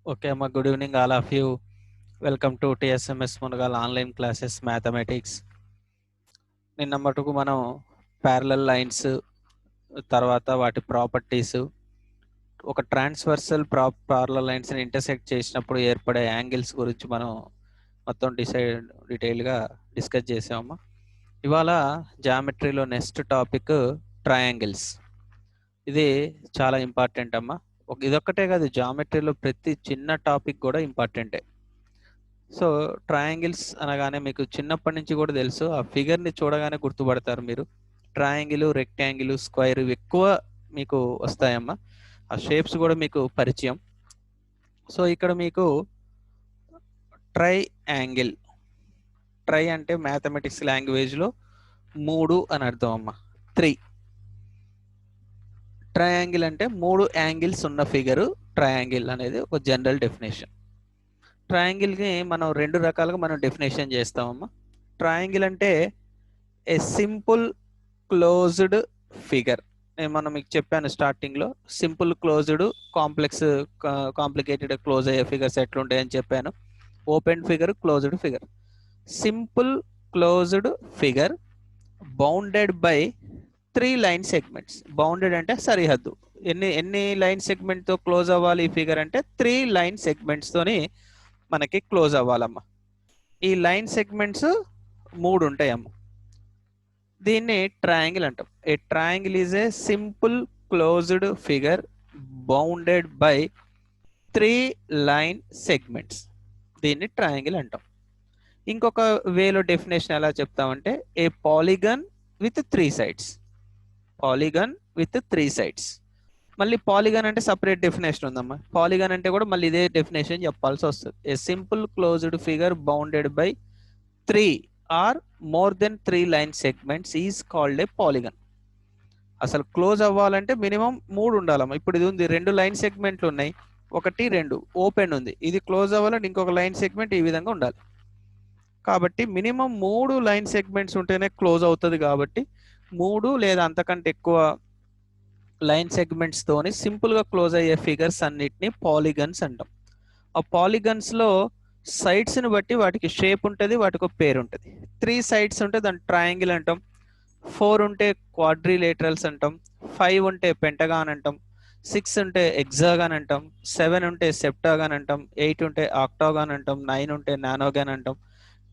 Okay, Amma, good evening, all of you. Welcome to TSMS Munagal online classes mathematics. నిన్న మటుకు మనం parallel lines తర్వాత వాటి properties ఒక ట్రాన్స్వర్సల్ ప్యారలల్ లైన్స్ని ఇంటర్సెక్ట్ చేసినప్పుడు ఏర్పడే యాంగిల్స్ గురించి మనం మొత్తం డీటెయిల్గా డిస్కస్ చేసామమ్మా. ఇవాళ జామెట్రీలో నెక్స్ట్ టాపిక్ ట్రయాంగిల్స్. ఇది చాలా ఇంపార్టెంట్ అమ్మా. ఇదొక్కటే కాదు, జామెట్రీలో ప్రతి చిన్న టాపిక్ కూడా ఇంపార్టెంటే. సో ట్రయాంగిల్స్ అనగానే మీకు చిన్నప్పటి నుంచి కూడా తెలుసు, ఆ ఫిగర్ని చూడగానే గుర్తుపడతారు మీరు. ట్రయాంగిల్, రెక్టాంగిల్, స్క్వైర్ ఇవి ఎక్కువ మీకు వస్తాయమ్మా. ఆ షేప్స్ కూడా మీకు పరిచయం. సో ఇక్కడ మీకు ట్రయాంగిల్, ట్రై అంటే మ్యాథమెటిక్స్ లాంగ్వేజ్లో 3 అని అర్థం అమ్మా. 3 ట్రయాంగిల్ అంటే 3 యాంగిల్స్ ఉన్న ఫిగరు ట్రయాంగిల్ అనేది ఒక జనరల్ డెఫినేషన్. ట్రయాంగిల్కి మనం 2 రకాలుగా మనం డెఫినేషన్ చేస్తామమ్మా. ట్రయాంగిల్ అంటే ఏ సింపుల్ క్లోజ్డ్ ఫిగర్. నేను మనం మీకు చెప్పాను స్టార్టింగ్లో, సింపుల్ క్లోజ్డ్, కాంప్లికేటెడ్ క్లోజ్ అయ్యే ఫిగర్స్ ఎట్లుంటాయని చెప్పాను. Open figure, closed figure. Simple closed figure bounded by 3 line segments. Bounded అంటే సరిహద్దు. ఎన్ని లైన్ సెగ్మెంట్తో క్లోజ్ అవ్వాలి ఈ ఫిగర్ అంటే 3 లైన్ సెగ్మెంట్స్తోని మనకి క్లోజ్ అవ్వాలమ్మా. ఈ లైన్ సెగ్మెంట్స్ 3 ఉంటాయమ్మా. దీన్ని ట్రయాంగిల్ అంటాం. A triangle is a simple closed figure bounded by 3 line segments. దీన్ని ట్రయాంగిల్ అంటాం. ఇంకొక వేలో డెఫినేషన్ ఎలా చెప్తామంటే a polygon with 3 sides. Polygon with 3 sides. మళ్ళీ పాలిగన్ అంటే సపరేట్ డెఫినేషన్ ఉందమ్మా. పాలిగన్ అంటే కూడా మళ్ళీ ఇదే డెఫినేషన్ చెప్పాల్సి వస్తుంది. A simple closed figure bounded by 3 or more than 3 line segments is called a polygon. అసలు క్లోజ్ అవ్వాలంటే మినిమం 3 ఉండాలమ్మా. ఇప్పుడు ఇది ఉంది, 2 లైన్ సెగ్మెంట్లు ఉన్నాయి, 1 2 ఓపెన్ ఉంది. ఇది క్లోజ్ అవ్వాలంటే ఇంకొక లైన్ సెగ్మెంట్ ఈ విధంగా ఉండాలి. కాబట్టి మినిమం 3 లైన్ సెగ్మెంట్స్ ఉంటేనే క్లోజ్ అవుతుంది. కాబట్టి 3 లేదా అంతకంటే ఎక్కువ లైన్ సెగ్మెంట్స్ తోని సింపుల్ గా క్లోజ్ అయ్యే ఫిగర్స్ అన్నిటిని పాలిగన్స్ అంటాం. ఆ పాలిగన్స్ లో సైడ్స్ ని బట్టి వాటికి షేప్ ఉంటుంది, వాటికి ఒక పేరు ఉంటుంది. 3 సైడ్స్ ఉంటే దాన్ని ట్రయాంగిల్ అంటాం. 4 ఉంటే క్వాడ్రిలేటరల్స్ అంటాం. 5 ఉంటే పెంటగాన్ అంటాం. 6 ఉంటే ఎగ్జాగాన్ అంటాం. 7 ఉంటే సెప్టాగాన్ అంటాం. 8 ఉంటే ఆక్టాగాన్ అంటాం. 9 ఉంటే నానోగాన్ అంటాం.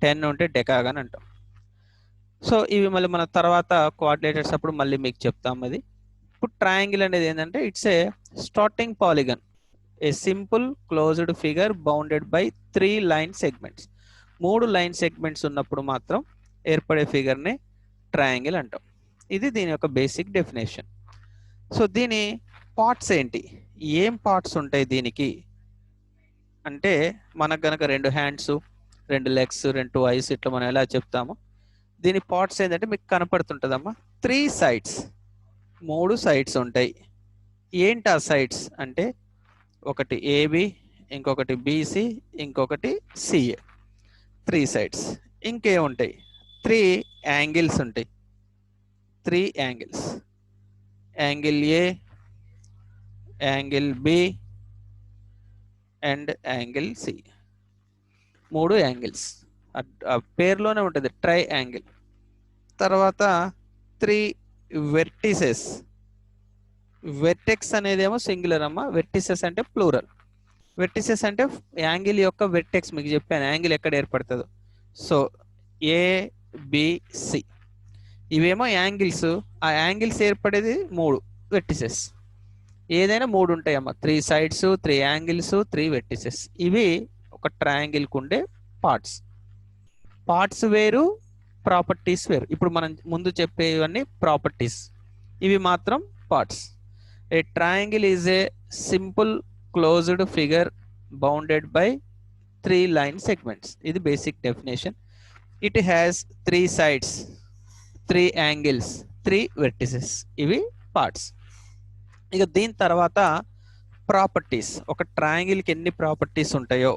10 ఉంటే డెకాగాన్ అంటాం. సో ఇవి మళ్ళీ మన తర్వాత క్వాడ్రిలేటర్స్ అప్పుడు మళ్ళీ మీకు చెప్తాం. అది ఇప్పుడు ట్రయాంగిల్ అనేది ఏంటంటే it's a starting polygon, A simple closed figure bounded by 3 line segments. 3 line segments ఉన్నప్పుడు మాత్రం ఏర్పడే ఫిగర్ని ట్రయాంగిల్ అంటాం. ఇది దీని యొక్క బేసిక్ డెఫినేషన్. సో దీని పార్ట్స్ ఏంటి, ఏం పార్ట్స్ ఉంటాయి దీనికి అంటే, మనకు కనుక 2 హ్యాండ్స్, 2 లెగ్స్, 2 ఐస్ ఇట్లా మనం ఎలా చెప్తామో, దీని పార్ట్స్ ఏంటంటే మీకు కనపడుతుంటుందమ్మా. 3 సైడ్స్, 3 సైడ్స్ ఉంటాయి. ఏంటి ఆ సైడ్స్ అంటే, ఒకటి ఏబి, ఇంకొకటి బీసీ, ఇంకొకటి సిఏ. 3 సైడ్స్. ఇంకేముంటాయి, 3 యాంగిల్స్ ఉంటాయి. 3 angles, angle A, angle B and angle C. 3 angles. ఆ పేరులోనే ఉంటుంది ట్రై యాంగిల్. తర్వాత 3 వెర్టిసెస్. వెర్టెక్స్ అనేది ఏమో సింగులర్ అమ్మా, వెర్టిసెస్ అంటే ప్లూరల్. వెర్టిసెస్ అంటే యాంగిల్ యొక్క వెర్టెక్స్. మీకు చెప్పాను యాంగిల్ ఎక్కడ ఏర్పడుతుందో. సో ఏబిసి ఇవేమో యాంగిల్స్. ఆ యాంగిల్స్ ఏర్పడేది 3 వెర్టిసెస్. ఏదైనా 3 ఉంటాయమ్మా. 3 సైడ్స్, 3 యాంగిల్స్, 3 వెర్టిసెస్. ఇవి ఒక ట్రయాంగిల్కి ఉండే పార్ట్స్. పార్ట్స్ వేరు, ప్రాపర్టీస్ వేరు. ఇప్పుడు మనం ముందు చెప్పేవన్నీ ప్రాపర్టీస్, ఇవి మాత్రం parts. A triangle is a simple closed figure bounded by 3 line segments. ఇది basic definition. It has 3 sides, 3 angles, 3 vertices. ఇవి పార్ట్స్. ఇక దీని తర్వాత ప్రాపర్టీస్. ఒక ట్రయాంగిల్కి ఎన్ని ప్రాపర్టీస్ ఉంటాయో,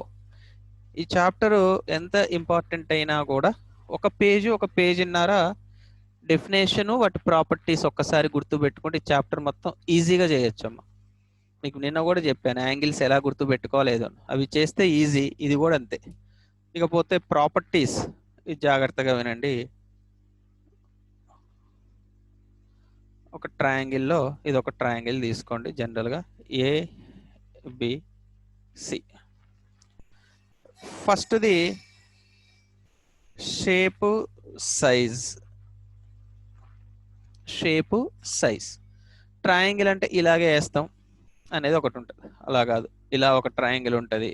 ఈ చాప్టరు ఎంత ఇంపార్టెంట్ అయినా కూడా ఒక పేజీన్నర డెఫినేషను వాటి ప్రాపర్టీస్ ఒక్కసారి గుర్తుపెట్టుకుంటే ఈ చాప్టర్ మొత్తం ఈజీగా చేయొచ్చమ్మా. మీకు నిన్న కూడా చెప్పాను యాంగిల్స్ ఎలా గుర్తు పెట్టుకోలేదో, అవి చేస్తే ఈజీ, ఇది కూడా అంతే. ఇకపోతే ప్రాపర్టీస్, ఇది జాగ్రత్తగా వినండి. ఒక ట్రయాంగిల్లో ఇది ఒక ట్రయాంగిల్ తీసుకోండి, జనరల్గా ఏబిసి. ఫస్ట్ది shape size. Shape size triangle అంటే ఇలాగే వేస్తాం అనేది ఒకటి ఉంటుంది, అలా కాదు. ఇలా ఒక ట్రయాంగిల్ ఉంటుంది,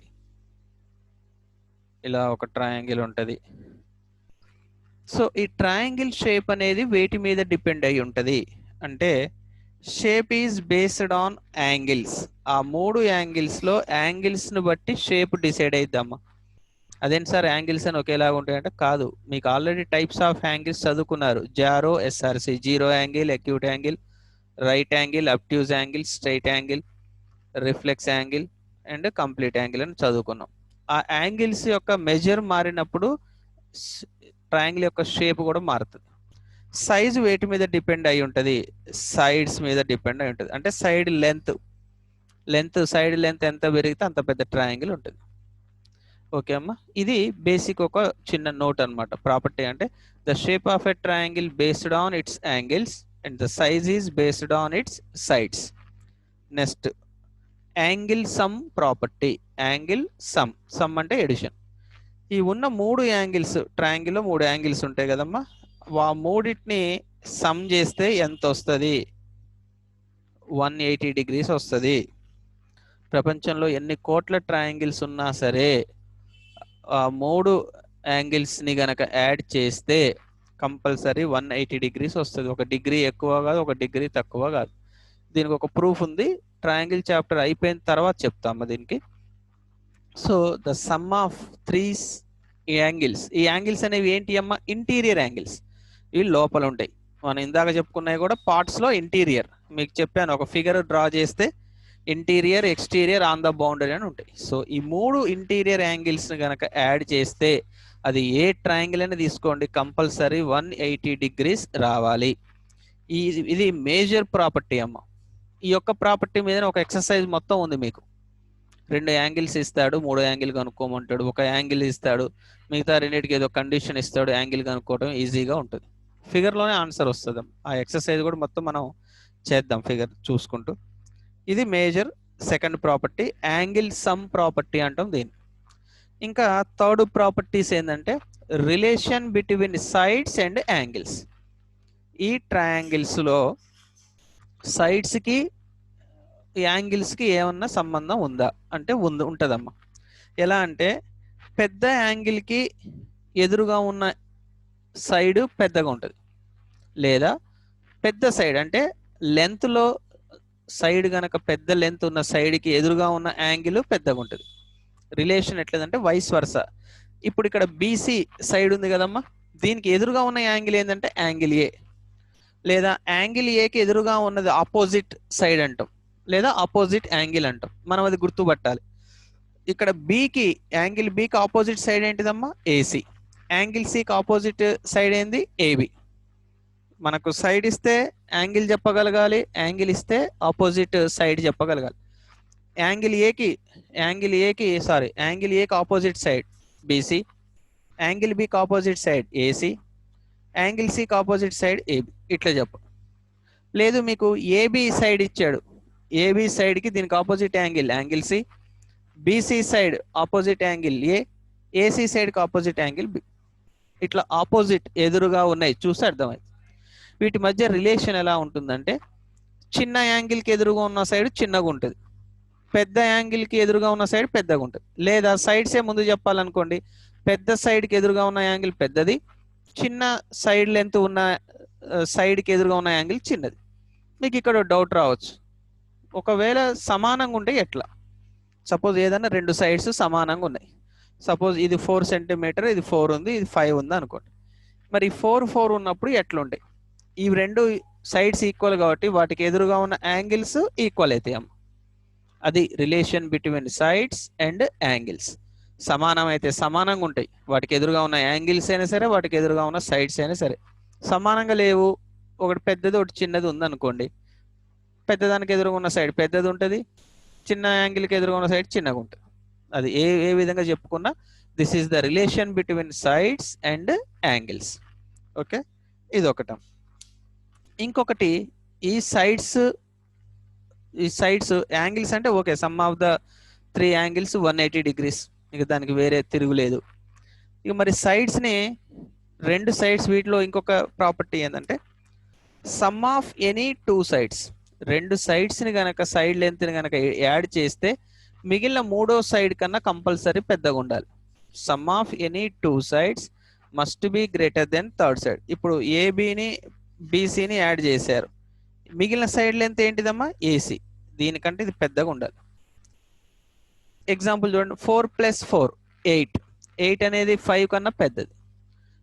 ఇలా ఒక ట్రయాంగిల్ ఉంటుంది. సో ఈ ట్రయాంగిల్ షేప్ అనేది వేటి మీద డిపెండ్ అయి ఉంటుంది అంటే shape is based on angles. ఆ 3 యాంగిల్స్లో యాంగిల్స్ను బట్టి షేప్ డిసైడ్ అయిద్దమ్మా. అదేంటి సార్ యాంగిల్స్ అని ఒకేలాగా ఉంటాయంటే కాదు, మీకు ఆల్రెడీ టైప్స్ ఆఫ్ యాంగిల్స్ చదువుకున్నారు. Jaro, SRC, zero angle, acute angle, right angle, అబ్ట్యూజ్ angle, straight angle, reflex angle and complete angle అని చదువుకున్నాం. ఆ యాంగిల్స్ యొక్క మెజర్ మారినప్పుడు ట్రయాంగిల్ యొక్క షేప్ కూడా మారుతుంది. సైజు వేటి మీద డిపెండ్ అయి ఉంటుంది, సైడ్స్ మీద డిపెండ్ అయి ఉంటుంది. అంటే సైడ్ సైడ్ లెంత్ ఎంత పెరిగితే అంత పెద్ద ట్రయాంగిల్ ఉంటుంది. ఓకే అమ్మా, ఇది బేసిక్ ఒక చిన్న నోట్ అనమాట. ప్రాపర్టీ అంటే the shape of a triangle based on it's angles and the size is based on it's sides. Next angle sum property. Angle sum అంటే ఎడిషన్. ఈ ఉన్న 3 యాంగిల్స్, ట్రయాంగిల్లో 3 యాంగిల్స్ ఉంటాయి కదమ్మా, ఆ మూడింటిని సమ్ చేస్తే ఎంత వస్తుంది? 180 డిగ్రీస్ వస్తుంది. ప్రపంచంలో ఎన్ని కోట్ల ట్రయాంగిల్స్ ఉన్నా సరే ఆ 3 యాంగిల్స్ని గనక యాడ్ చేస్తే కంపల్సరీ 180 డిగ్రీస్ వస్తుంది. ఒక డిగ్రీ ఎక్కువ కాదు, ఒక డిగ్రీ తక్కువ కాదు. దీనికి ఒక ప్రూఫ్ ఉంది, ట్రయాంగిల్ చాప్టర్ అయిపోయిన తర్వాత చెప్తాము దీనికి. So the sum of 3 angles. ఈ యాంగిల్స్ అనేవి ఏంటి అమ్మా? Interior angles. ఇవి లోపల ఉంటాయి. మనం ఇందాక చెప్పుకున్నాయి కూడా పార్ట్స్లో ఇంటీరియర్. మీకు చెప్పాను, ఒక ఫిగర్ డ్రా చేస్తే interior, exterior, on the boundary అని ఉంటాయి. సో ఈ 3 ఇంటీరియర్ యాంగిల్స్ని కనుక యాడ్ చేస్తే అది ఏ ట్రయాంగిల్ అని తీసుకోండి కంపల్సరీ 180 డిగ్రీస్ రావాలి. ఇది మేజర్ ప్రాపర్టీ అమ్మ. ఈ యొక్క ప్రాపర్టీ మీద ఒక ఎక్సర్సైజ్ మొత్తం ఉంది మీకు. 2 యాంగిల్స్ ఇస్తాడు, 3 యాంగిల్ కనుక్కోమంటాడు. ఒక యాంగిల్ ఇస్తాడు, మిగతా రెండింటికి ఏదో కండిషన్ ఇస్తాడు, యాంగిల్ కనుక్కోవడం ఈజీగా ఉంటుంది. ఫిగర్లోనే ఆన్సర్ వస్తుంది. ఆ ఎక్సర్సైజ్ కూడా మొత్తం మనం చేద్దాం ఫిగర్ చూసుకుంటూ. ఇది major second property, angle sum property అంటాం దీన్ని. ఇంకా థర్డ్ ప్రాపర్టీస్ ఏంటంటే relation between sides and angles. ఈ ట్రయాంగిల్స్లో సైడ్స్కి యాంగిల్స్కి ఏమన్నా సంబంధం ఉందా అంటే ఉంటుందమ్మా. ఎలా అంటే పెద్ద యాంగిల్కి ఎదురుగా ఉన్న సైడ్ పెద్దగా ఉంటుంది, లేదా పెద్ద సైడ్ అంటే లెంత్లో సైడ్ కనుక పెద్ద లెంత్ ఉన్న సైడ్కి ఎదురుగా ఉన్న యాంగిల్ పెద్దగా ఉంటుంది. రిలేషన్ ఎట్లేదంటే వైస్ వర్స. ఇప్పుడు ఇక్కడ బీసీ సైడ్ ఉంది కదమ్మా, దీనికి ఎదురుగా ఉన్న యాంగిల్ ఏంటంటే యాంగిల్ ఏ, లేదా యాంగిల్ ఏకి ఎదురుగా ఉన్నది ఆపోజిట్ సైడ్ అంటాం, లేదా ఆపోజిట్ యాంగిల్ అంటాం. మనం అది గుర్తుపట్టాలి. ఇక్కడ బీకి, యాంగిల్ బీకి ఆపోజిట్ సైడ్ ఏంటిదమ్మా? ఏసీ. యాంగిల్ సికి ఆపోజిట్ సైడ్ ఏంది? ఏబి. మనకు సైడ్ ఇస్తే యాంగిల్ చెప్పగలగాలి, యాంగిల్ ఇస్తే ఆపోజిట్ సైడ్ చెప్పగలగాలి. యాంగిల్ ఏకి ఆపోజిట్ సైడ్ బీసీ, యాంగిల్ బికి ఆపోజిట్ సైడ్ ఏసీ, యాంగిల్ సికి ఆపోజిట్ సైడ్ ఏబి, ఇట్లా చెప్పు. లేదు మీకు ఏబి సైడ్ ఇచ్చాడు, ఏబి సైడ్కి దీనికి opposite angle C, BC side opposite angle A, AC సైడ్కి ఆపోజిట్ యాంగిల్ బి. ఇట్లా ఆపోజిట్ ఎదురుగా ఉన్నాయి, చూస్తే అర్థమైంది. వీటి మధ్య రిలేషన్ ఎలా ఉంటుందంటే చిన్న యాంగిల్కి ఎదురుగా ఉన్న సైడ్ చిన్నగా ఉంటుంది, పెద్ద యాంగిల్కి ఎదురుగా ఉన్న సైడ్ పెద్దగా ఉంటుంది. లేదా సైడ్సే ముందు చెప్పాలనుకోండి, పెద్ద సైడ్కి ఎదురుగా ఉన్న యాంగిల్ పెద్దది, చిన్న సైడ్ లెంత్ ఉన్న సైడ్కి ఎదురుగా ఉన్న యాంగిల్ చిన్నది. మీకు ఇక్కడ డౌట్ రావచ్చు, ఒకవేళ సమానంగా ఉంటే ఎట్లా? సపోజ్ ఏదైనా 2 సైడ్స్ సమానంగా ఉన్నాయి, సపోజ్ ఇది 4 సెంటీమీటర్, ఇది 4 ఉంది, ఇది 5 ఉంది అనుకోండి. మరి 4 ఉన్నప్పుడు ఎట్లుంటాయి? ఈ 2 సైడ్స్ ఈక్వల్ కాబట్టి వాటికి ఎదురుగా ఉన్న యాంగిల్స్ ఈక్వల్ అవుతాయి అమ్మ. అది relation between sides and angles. సమానం అయితే సమానంగా ఉంటాయి, వాటికి ఎదురుగా ఉన్న యాంగిల్స్ అయినా సరే, వాటికి ఎదురుగా ఉన్న సైడ్స్ అయినా సరే. సమానంగా లేవు, ఒకటి పెద్దది ఒకటి చిన్నది ఉందనుకోండి, పెద్దదానికి ఎదురుగా ఉన్న సైడ్ పెద్దది ఉంటుంది, చిన్న యాంగిల్కి ఎదురుగా ఉన్న సైడ్ చిన్నగా ఉంటుంది. అది ఏ ఏ విధంగా చెప్పుకున్నా this is the relation between sides and angles. Okay, ఇది ఒకట. ఇంకొకటి ఈ సైడ్స్ యాంగిల్స్ అంటే okay, some of the 3 angles 180 degrees, ఇక దానికి వేరే తిరుగులేదు. ఇక మరి సైడ్స్ని, రెండు సైడ్స్, వీటిలో ఇంకొక ప్రాపర్టీ ఏంటంటే సమ్ ఆఫ్ ఎనీ 2 sides, రెండు సైడ్స్ని కనుక సైడ్ లెంత్ని కనుక యాడ్ చేస్తే మిగిలిన మూడో సైడ్ కన్నా కంపల్సరీ పెద్దగా ఉండాలి. Some of any 2 sides must be greater than third side. ఇప్పుడు ఏబిని బీసీని యాడ్ చేశారు, మిగిలిన సైడ్ లెంత్ ఏంటిదమ్మా? ఏసీ. దీనికంటే ఇది పెద్దగా ఉండాలి. ఎగ్జాంపుల్ చూడండి, 4 + 4 8. 8 అనేది 5 కన్నా పెద్దది.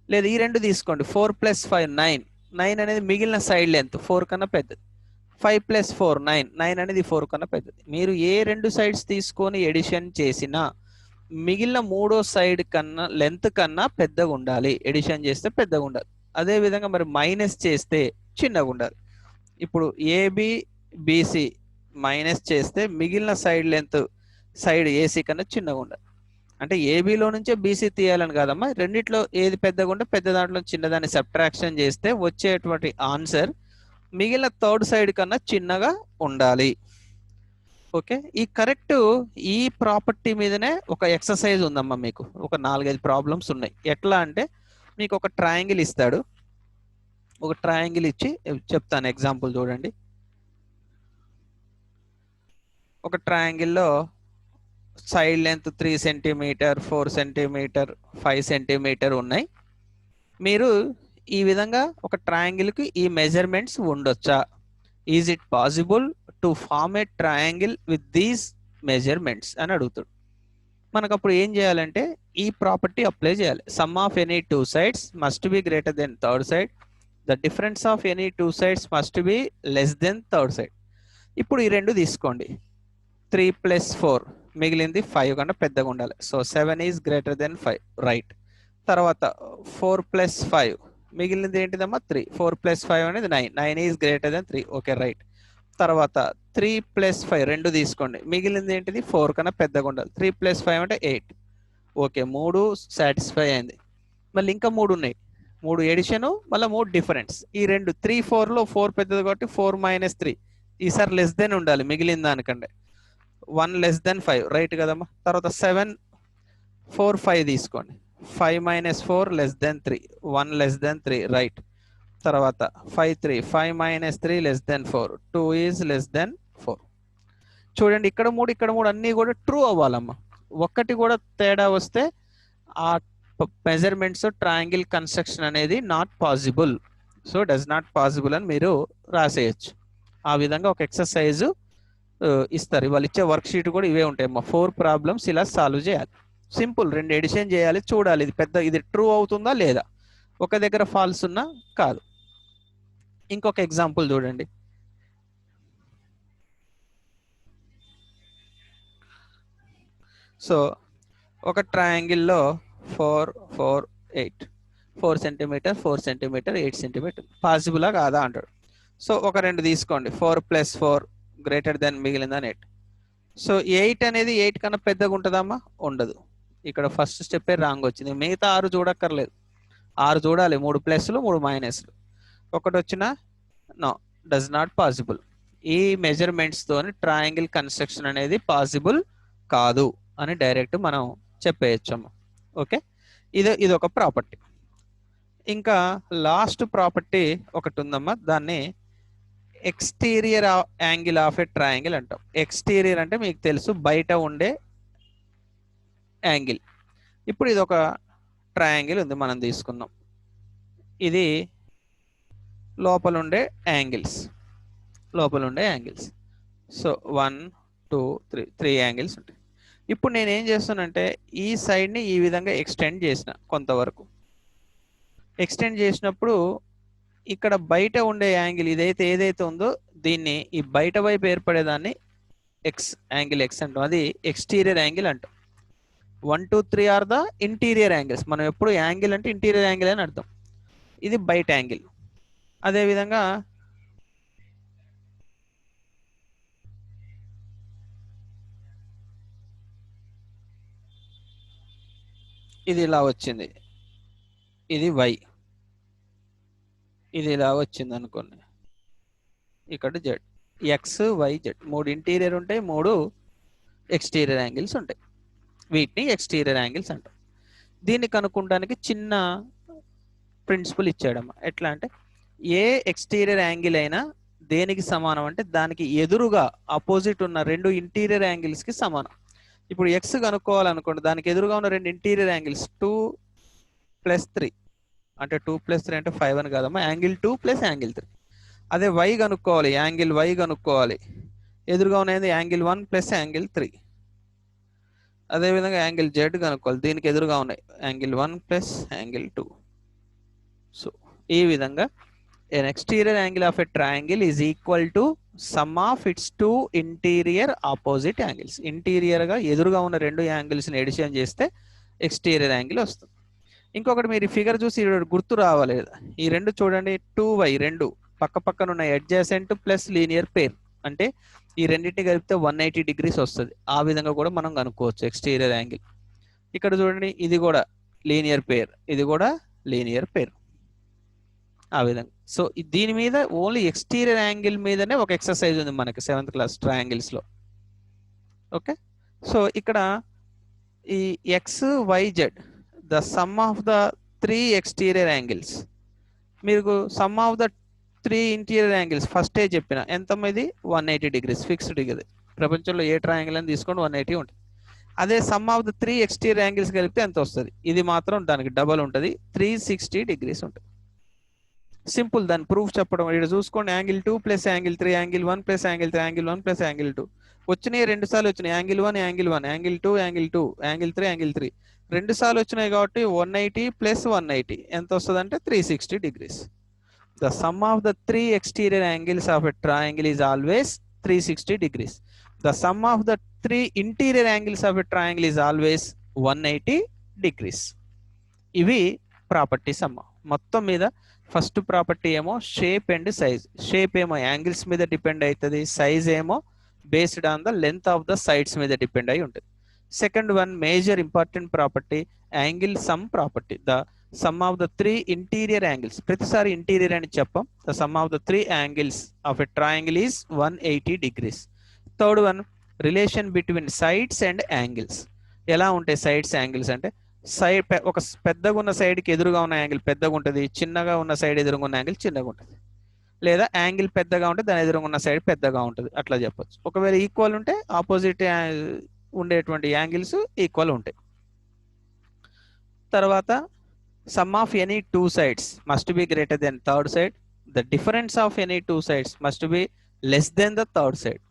లేదు, ఈ రెండు తీసుకోండి, 4 + 5 9. 9 అనేది మిగిలిన సైడ్ లెంత్ 4 కన్నా పెద్దది. 5 + 4 9. 9 అనేది 4 కన్నా పెద్దది. మీరు ఏ రెండు సైడ్స్ తీసుకొని ఎడిషన్ చేసినా మిగిలిన మూడో సైడ్ కన్నా లెంత్ కన్నా పెద్దగా ఉండాలి. ఎడిషన్ చేస్తే పెద్దగా ఉండాలి. అదే విధంగా మరి మైనస్ చేస్తే చిన్నగా ఉండాలి. ఇప్పుడు ఏబి బీసీ మైనస్ చేస్తే మిగిలిన సైడ్ లెంత్ సైడ్ ఏసీ కన్నా చిన్నగా ఉండాలి. అంటే ఏబిలో నుంచే బీసీ తీయాలని కాదమ్మా, రెండిట్లో ఏది పెద్దగా ఉంటే పెద్ద దాంట్లో చిన్నదాన్ని సబ్ట్రాక్షన్ చేస్తే వచ్చేటువంటి ఆన్సర్ మిగిలిన థర్డ్ సైడ్ కన్నా చిన్నగా ఉండాలి. ఓకే, ఈ కరెక్ట్ ఈ ప్రాపర్టీ మీదనే ఒక ఎక్సర్సైజ్ ఉందమ్మా. మీకు ఒక 4-5 ప్రాబ్లమ్స్ ఉన్నాయి. ఎట్లా అంటే మీకు ఒక ట్రయాంగిల్ ఇస్తాడు, ఒక ట్రయాంగిల్ ఇచ్చి చెప్తాను. ఎగ్జాంపుల్ చూడండి, ఒక ట్రయాంగిల్లో side length 3 cm 4 cm 5 cm ఉన్నాయి. మీరు ఈ విధంగా ఒక ట్రయాంగిల్కి ఈ మెజర్మెంట్స్ ఉండొచ్చా? Is it possible to form a triangle with these measurements అని అడుగుతాడు. మనకు అప్పుడు ఏం చేయాలంటే ఈ ప్రాపర్టీ అప్లై చేయాలి. Sum of any 2 sides must be greater than third side. The difference of any 2 sides must be less than third side. ఇప్పుడు ఈ రెండు తీసుకోండి, 3 + 4 మిగిలింది 5 కన్నా పెద్దగా ఉండాలి. So 7 is greater than 5, right. తర్వాత 4 + 5 మిగిలింది ఏంటిదమ్మా? 3. 4 + 5 అనేది 9. 9 is greater than 3, okay, right. తర్వాత 3 + 5 రెండు తీసుకోండి, మిగిలింది ఏంటిది? 4 కన్నా పెద్దగా ఉండాలి. 3 + 5 అంటే 8, ఓకే, 3 సాటిస్ఫై అయింది. మళ్ళీ ఇంకా 3 ఉన్నాయి, 3 ఎడిషను, మళ్ళీ 3 డిఫరెన్స్. ఈ రెండు 3 4లో 4 పెద్దది కాబట్టి 4 - 3 ఈసారి లెస్ దెన్ ఉండాలి మిగిలిన దానికంటే. 1 less than 5, రైట్ కదమ్మా. తర్వాత 7 4 5 తీసుకోండి, 5 - 4 less than 3, 1 less than 3, right. తర్వాత 5 3 5 - 3 less than 4, 2 is less than 4. చూడండి, ఇక్కడ 3 ఇక్కడ 3 అన్నీ కూడా ట్రూ అవ్వాలమ్మా. ఒక్కటి కూడా తేడా వస్తే ఆ మెజర్మెంట్స్ ట్రయాంగిల్ కన్స్ట్రక్షన్ అనేది not possible. So does not possible అని మీరు రాసేయచ్చు. ఆ విధంగా ఒక ఎక్సర్సైజ్ ఇస్తారు. వాళ్ళు ఇచ్చే వర్క్ షీట్ కూడా ఇవే ఉంటాయమ్మా. 4 ప్రాబ్లమ్స్ ఇలా సాల్వ్ చేయాలి. సింపుల్, 2 ఎడిషన్ చేయాలి, చూడాలి ఇది పెద్ద ఇది ట్రూ అవుతుందా లేదా, ఒక దగ్గర ఫాల్స్ ఉన్నా కాదు. ఇంకొక ఎగ్జాంపుల్ చూడండి, సో ఒక ట్రయాంగిల్లో 4 4 8 4 cm 4 cm 8 cm పాసిబులా కాదా అంటాడు. సో ఒక రెండు తీసుకోండి, 4 + 4 గ్రేటర్ దెన్ మిగిలిందని 8. సో 8 అనేది 8 కన్నా పెద్దగా ఉంటుందమ్మా? ఉండదు. ఇక్కడ ఫస్ట్ స్టెప్పే రాంగ్ వచ్చింది. మిగతా 6 చూడక్కర్లేదు, 6 చూడాలి, 3 ప్లస్లు 3 మైనస్లు. ఒకటి వచ్చినా నో, డస్ నాట్ పాసిబుల్. ఈ మెజర్మెంట్స్ తోని ట్రయాంగిల్ కన్స్ట్రక్షన్ అనేది పాసిబుల్ కాదు అని డైరెక్ట్ మనం చెప్పేయచ్చమ్మా. ఓకే, ఇది ఒక ప్రాపర్టీ. ఇంకా లాస్ట్ ప్రాపర్టీ ఒకటి ఉందమ్మా, దాన్ని exterior angle of a triangle అంటాం. ఎక్స్టీరియర్ అంటే మీకు తెలుసు, బయట ఉండే యాంగిల్. ఇప్పుడు ఇది ఒక ట్రయాంగిల్ ఉంది, మనం తీసుకున్నాం. ఇది లోపల ఉండే యాంగిల్స్, సో 1 2 3 యాంగిల్స్ ఉంటాయి. ఇప్పుడు నేను ఏం చేస్తానంటే ఈ సైడ్ని ఈ విధంగా ఎక్స్టెండ్ చేసిన, కొంతవరకు ఎక్స్టెండ్ చేసినప్పుడు ఇక్కడ బయట ఉండే యాంగిల్ ఏదైతే ఉందో దీన్ని ఈ బయట వైపు ఏర్పడేదాన్ని యాంగిల్ ఎక్స్ అంటాం. అది ఎక్స్టీరియర్ యాంగిల్ అంటాం. 1 2 3 ఆర్ ద ఇంటీరియర్ యాంగిల్స్. మనం ఎప్పుడు యాంగిల్ అంటే ఇంటీరియర్ యాంగిల్ అని అర్థం. ఇది బయట యాంగిల్. అదేవిధంగా ఇది ఇలా వచ్చింది, ఇది వై, ఇది ఇలా వచ్చింది అనుకోండి, ఇక్కడ z, x y z, 3 interior ఉంటాయి, 3 ఎక్స్టీరియర్ యాంగిల్స్ ఉంటాయి. వీటిని ఎక్స్టీరియర్ యాంగిల్స్ అంటాం. దీన్ని కనుక్కోవడానికి చిన్న ప్రిన్సిపల్ ఇచ్చాడమ్మా. ఎట్లా అంటే ఏ ఎక్స్టీరియర్ యాంగిల్ అయినా దేనికి సమానం అంటే దానికి ఎదురుగా ఆపోజిట్ ఉన్న 2 ఇంటీరియర్ యాంగిల్స్కి సమానం. ఇప్పుడు ఎక్స్ కనుక్కోవాలనుకోండి, దానికి ఎదురుగా ఉన్న 2 ఇంటీరియర్ యాంగిల్స్ 2 + 3 అంటే 2 + 3 అంటే 5 అని కాదమ్మా, యాంగిల్ 2 + యాంగిల్ 3. అదే వై కనుక్కోవాలి, యాంగిల్ వై కనుక్కోవాలి, ఎదురుగా ఉన్నది యాంగిల్ 1 + యాంగిల్ 3. అదేవిధంగా యాంగిల్ జెడ్ కనుక్కోవాలి, దీనికి ఎదురుగా ఉన్నాయి యాంగిల్ 1 + యాంగిల్ 2. సో ఈ విధంగా an exterior angle of a triangle is equal to sum of its 2 interior opposite angles. Interior గా ఎదురుగా ఉన్న 2 యాంగిల్స్ ని ఎడిషన్ చేస్తే ఎక్స్టీరియర్ యాంగిల్ వస్తుంది. ఇంకొకటి మీరు ఫిగర్ చూసి గుర్తు రావాలి, ఈ రెండు చూడండి, 2y 2 పక్క పక్కన ఉన్న అడ్జసెంట్ ప్లస్ లీనియర్ పేర్, అంటే ఈ రెండింటిని కలిపితే 180 డిగ్రీస్ వస్తుంది. ఆ విధంగా కూడా మనం కనుక్కోవచ్చు ఎక్స్టీరియర్ యాంగిల్. ఇక్కడ చూడండి, ఇది కూడా లీనియర్ పేర్, ఇది కూడా లీనియర్ పేర్, ఆ విధంగా. సో దీని మీద ఓన్లీ ఎక్స్టీరియర్ యాంగిల్ మీదనే ఒక ఎక్సర్సైజ్ ఉంది మనకి 7th క్లాస్ ట్రయాంగిల్స్ లో. ఓకే, సో ఇక్కడ ఈ x y z the sum of the 3 exterior angles, మీకు sum of the 3 interior angles ఫస్టే చెప్పిన ఎంత, ఇది 180 డిగ్రీస్ ఫిక్స్డ్. ఇది ప్రపంచంలో ఏ ట్రయాంగిల్ అని తీసుకోండి 180 ఉంటుంది. అదే some of the 3 exterior angles కలిపితే ఎంత వస్తుంది, ఇది మాత్రం దానికి డబల్ ఉంటుంది, 360 డిగ్రీస్ ఉంటుంది. సింపుల్, దాని ప్రూఫ్ చెప్పడం. ఇక్కడ చూసుకోండి, angle 2 + angle 3, angle 1 + angle 3, angle 1 + angle 2 వచ్చినాయి, 2 సార్లు వచ్చినాయి. Angle 1 angle 1, angle 2 angle 2, angle 3 angle 3, 2 సార్లు వచ్చినాయి కాబట్టి 180 + 180 ఎంత వస్తుంది అంటే 360 degrees. The sum of the 3 exterior angles of a triangle is always 360 degrees. The sum of the 3 interior angles of a triangle is always 180 degrees. ఇవి properties అమ్మ. మొత్తం మీద ఫస్ట్ ప్రాపర్టీ ఏమో షేప్ అండ్ సైజ్. షేప్ ఏమో angles మీద depend అవుతుంది, size ఏమో based on the length of the sides మీద డిపెండ్ అయి ఉంటుంది. Second one major important property angle sum property. The sum of the 3 interior angles, ప్రతిసారి interior అని చెప్పాం. The sum of the 3 angles of a triangle is 180 degrees. Third one relation between sides and angles. ఎలా ఉంటాయి sides angles అంటే, side ఒక పెద్దగా ఉన్న సైడ్కి ఎదురుగా ఉన్న యాంగిల్ పెద్దగా ఉంటుంది, చిన్నగా ఉన్న సైడ్ ఎదురుగా ఉన్న యాంగిల్ చిన్నగా ఉంటుంది. లేదా యాంగిల్ పెద్దగా ఉంటే దాని ఎదురుగా ఉన్న సైడ్ పెద్దగా ఉంటుంది, అట్లా చెప్పొచ్చు. ఒకవేళ ఈక్వల్ ఉంటే ఆపోజిట్ ఉండేటువంటి యాంగిల్స్ ఈక్వల్ ఉంటాయి. తర్వాత sum of any 2 sides must be greater than third side. The difference of any 2 sides must be less than the third side.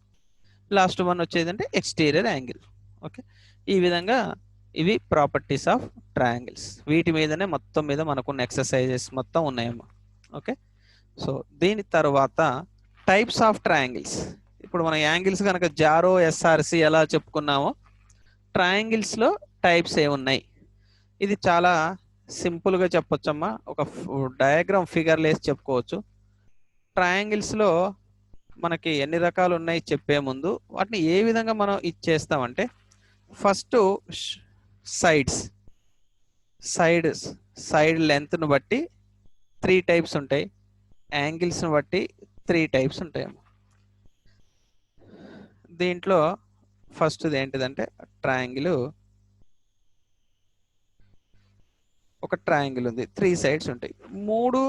Last one వచ్చేదంటే ఎక్స్టీరియర్ యాంగిల్. ఓకే, ఈ విధంగా ఇవి properties of triangles. వీటి మీదనే మొత్తం మీద మనకున్న ఎక్సర్సైజెస్ మొత్తం ఉన్నాయమ్మా. ఓకే, సో దీని తర్వాత టైప్స్ ఆఫ్ ట్రయాంగిల్స్. ఇప్పుడు మన యాంగిల్స్ కనుక జారో ఎస్ఆర్సి ఎలా చెప్పుకున్నామో, ట్రయాంగిల్స్లో టైప్స్ ఏమున్నాయి, ఇది చాలా సింపుల్గా చెప్పొచ్చమ్మా. ఒక డయాగ్రామ్ ఫిగర్లు వేసి చెప్పుకోవచ్చు. ట్రయాంగిల్స్లో మనకి ఎన్ని రకాలు ఉన్నాయి చెప్పే ముందు వాటిని ఏ విధంగా మనం ఇచ్చేస్తామంటే, ఫస్ట్ సైడ్ లెంత్ను బట్టి 3 టైప్స్ ఉంటాయి, యాంగిల్స్ని బట్టి 3 టైప్స్ ఉంటాయి. దీంట్లో ఫస్ట్ది ఏంటిదంటే ట్రయాంగిల్. ఒక ట్రయాంగిల్ ఉంది, 3 sides ఉంటాయి, 3